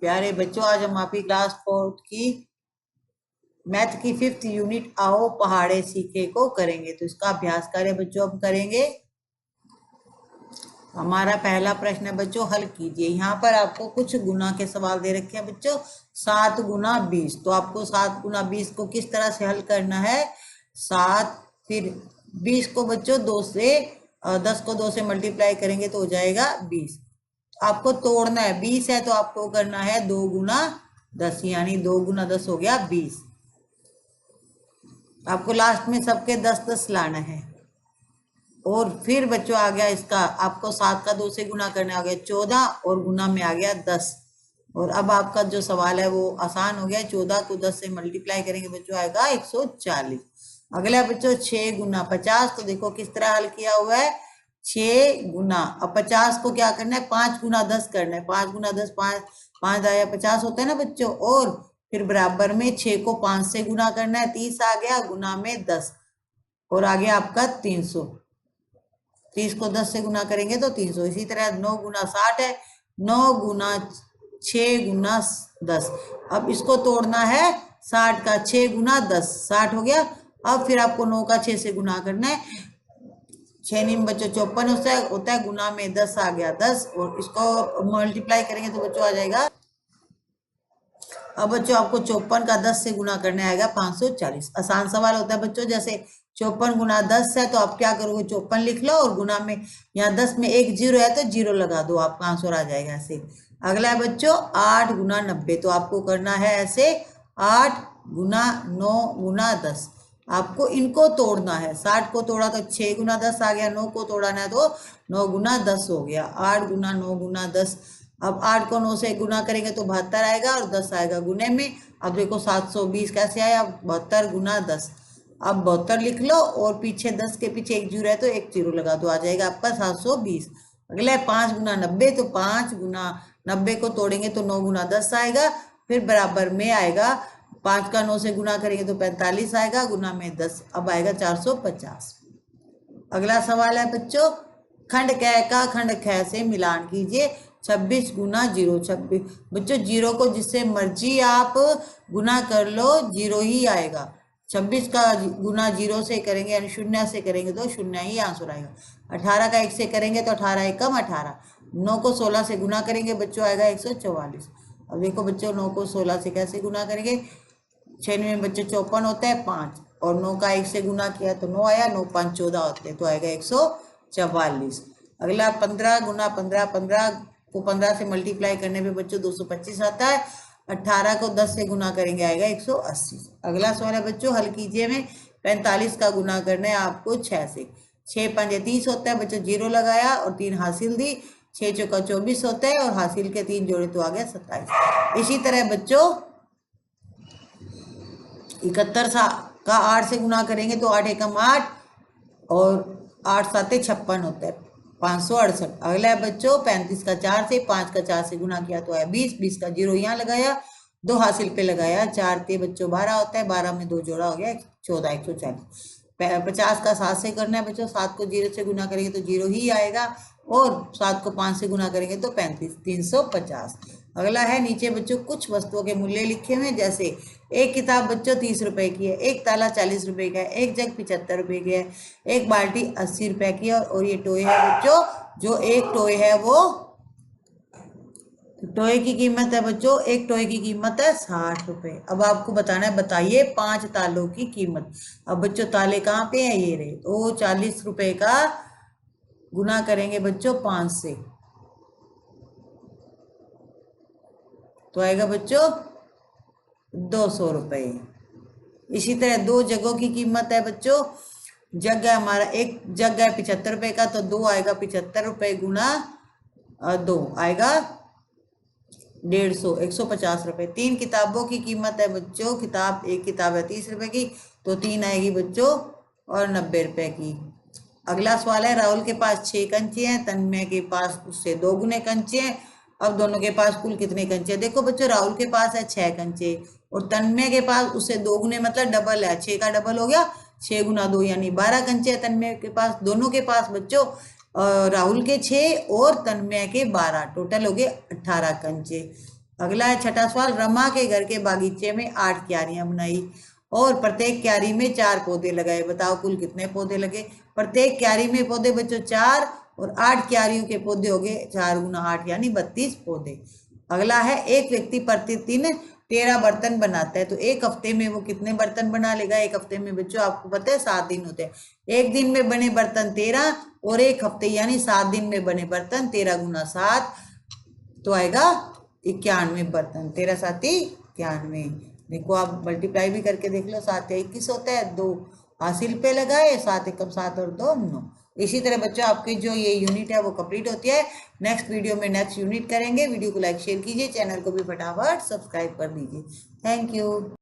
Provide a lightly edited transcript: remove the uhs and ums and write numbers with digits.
प्यारे बच्चों, आज हम आपकी क्लास 4 की मैथ की 5th यूनिट आओ पहाड़े सीखे को करेंगे। तो इसका अभ्यास कार्य बच्चों हम करेंगे। हमारा पहला प्रश्न है बच्चों, हल कीजिए। यहाँ पर आपको कुछ गुना के सवाल दे रखे हैं बच्चों। 7 गुना 20, तो आपको 7 गुना 20 को किस तरह से हल करना है। 7 फिर 20 को बच्चों 2 से 10 को 2 से मल्टीप्लाई करेंगे तो हो जाएगा 20। आपको तोड़ना है, 20 है तो आपको करना है 2 गुना 10, यानी 2 गुना 10 हो गया 20। आपको लास्ट में सबके 10-10 लाना है। और फिर बच्चों आ गया इसका, आपको 7 का 2 से गुना करना आ गया 14 और गुना में आ गया 10। और अब आपका जो सवाल है वो आसान हो गया। 14 को 10 से मल्टीप्लाई करेंगे बच्चों आएगा 140। अगला बच्चों 6 गुना 50, तो देखो किस तरह हल किया हुआ है। 6 गुना, अब 50 को क्या करना है, 5 गुना 10 करना है। 5 गुना 10, 5 आया 50 होता है ना बच्चों। और फिर बराबर में 6 को 5 से गुना करना है, 30 आ गया, गुना में 10 और आ गया आपका 300। 30 को 10 से गुना करेंगे तो 300। इसी तरह 9 गुना 60 है, 9 गुना 6 गुना 10। अब इसको तोड़ना है 60 का 6 गुना 10, 60 हो गया। अब फिर आपको 9 का 6 से गुना करना है। 6 नीम बच्चों 54 होता है, गुना में 10 आ गया 10 और इसको मल्टीप्लाई करेंगे तो बच्चों आ जाएगा। अब बच्चों आपको 54 का 10 से गुना करने आएगा 540। आसान सवाल होता है बच्चों, जैसे 54 गुना 10 है तो आप क्या करोगे, 54 लिख लो और गुना में यहाँ 10 में एक जीरो है तो जीरो लगा दो, आपका आंसर आ जाएगा ऐसे। अगला है बच्चों 8 गुना 90, तो आपको करना है ऐसे 8 गुना 9 गुना 10। आपको इनको तोड़ना है। 60 को तोड़ा तो 6 गुना 10 आ गया, 9 को तोड़ना है तो 9 गुना 10 हो गया, 8 गुना 9 गुना 10। अब 8 को 9 से गुना करेंगे तो 72 आएगा और 10 आएगा गुने में। अब देखो 720 कैसे आया, 72 गुना 10। अब 72 लिख लो और पीछे 10 के पीछे एक जीरो है तो एक जीरो लगा दो, आ जाएगा आपका 720। अगला है 5 गुना 90, तो 5 गुना 90 को तोड़ेंगे तो 9 गुना 10 आएगा। फिर बराबर में आएगा 5 का 9 से गुना करेंगे तो 45 आएगा, गुना में 10, अब आएगा 450। अगला सवाल है बच्चों, खंड क का खंड ख से मिलान कीजिए। 26 गुना 0, 26 बच्चों जीरो को जिससे मर्जी आप गुना कर लो, जीरो ही आएगा। 26 का गुना 0 से करेंगे यानी शून्य से करेंगे तो शून्य ही आंसर आएगा। 18 का 1 से करेंगे तो 18 एकम 18। 9 को 16 से गुना करेंगे बच्चों आएगा 144। अब देखो बच्चों 9 को 16 से कैसे गुना करेंगे। 6 में बच्चों 54 होता है 5 और 9 का 1 से गुना किया तो 9 आया, 9 5 14 होते हैं तो आएगा 144। अगला 15 गुना 15, 15 को 15 से मल्टीप्लाई करने पे बच्चों 225 आता है। 18 को 10 से गुना करेंगे आएगा 180। अगला सवाल है बच्चों, हल कीजिए में 45 का गुना करना है आपको 6 से। 6 5 30 होता है बच्चों, जीरो लगाया और 3 हासिल दी। 6 चौका 24 होता है और हासिल के 3 जोड़े तो आ गया 27। इसी तरह बच्चों 71 का 8 से गुना करेंगे तो 8 एकम 8 और 8 7 56 होता है, 568। अगला है बच्चों 35 का 4 से, 5 का 4 से गुना किया तो आया 20, 20 का जीरो यहाँ लगाया, 2 हासिल पे लगाया, 4 ते बच्चों 12 होता है, 12 में 2 जोड़ा हो गया 14, 140। 50 का 7 से करना है बच्चों, 7 को 0 से गुना करेंगे तो 0 ही आएगा और 7 को 5 से गुना करेंगे तो 35, 350। अगला है नीचे बच्चों कुछ वस्तुओं के मूल्य लिखे हुए, जैसे एक किताब बच्चों 30 रुपए की है, एक ताला 40 रुपए का है, एक जग 75 रुपए की है, एक बाल्टी 80 रुपए की है और ये टोय है बच्चों, जो एक टोय है वो टोय की कीमत है बच्चों, एक टोय की कीमत है 60 रुपए। अब आपको बताना है, बताइए 5 तालों की कीमत। अब बच्चों ताले कहाँ पे है, ये रहे, तो 40 रुपए का गुना करेंगे बच्चों 5 से तो आएगा बच्चों 200 रुपए। इसी तरह 2 जगों की कीमत है बच्चों, जग है हमारा, एक जग है 75 रुपए का तो 2 आएगा 75 रुपए गुना 2 आएगा 150, 150 रुपए। 3 किताबों की कीमत है बच्चों, किताब एक किताब है 30 रुपए की तो 3 आएगी बच्चों और 90 रुपए की। अगला सवाल है, राहुल के पास 6 कंचे हैं, तन्मय के पास उससे 2 गुने कंचे हैं। अब दोनों के पास कुल कितने कंचे हैं। देखो बच्चों राहुल के पास है 6 कंचे और तन्मय के पास उससे 2 गुने मतलब डबल है, 6 का डबल हो गया 6 गुना 2 यानी 12 कंचे है तन्मय के पास। दोनों के पास बच्चों राहुल के 6 और तन्मय के 12, टोटल हो गए 18 कंचे। अगला है छठा सवाल, रमा के घर के बागीचे में 8 क्यारियां बनाई और प्रत्येक क्यारी में 4 पौधे लगाए, बताओ कुल कितने पौधे लगे। प्रत्येक क्यारी में पौधे बच्चों 4 और 8 क्यारियों के पौधे हो गए 4 गुना 8 यानी 32 पौधे। अगला है, एक व्यक्ति प्रतिदिन 13 बर्तन बनाता है, तो एक हफ्ते में वो कितने बर्तन बना लेगा। एक हफ्ते में बच्चों आपको पता है 7 दिन होते हैं, एक दिन में बने बर्तन 13 और एक हफ्ते यानी 7 दिन में बने बर्तन 13 गुना 7 तो आएगा 91 बर्तन। 13 7 91। देखो आप मल्टीप्लाई भी करके देख लो, 7 या 21 होता है, 2 हासिल पे लगाए, 7 एकम 7 और 2 9। इसी तरह बच्चों आपकी जो ये यूनिट है वो कंप्लीट होती है। नेक्स्ट वीडियो में नेक्स्ट यूनिट करेंगे। वीडियो को लाइक शेयर कीजिए, चैनल को भी फटाफट सब्सक्राइब कर दीजिए। Thank you.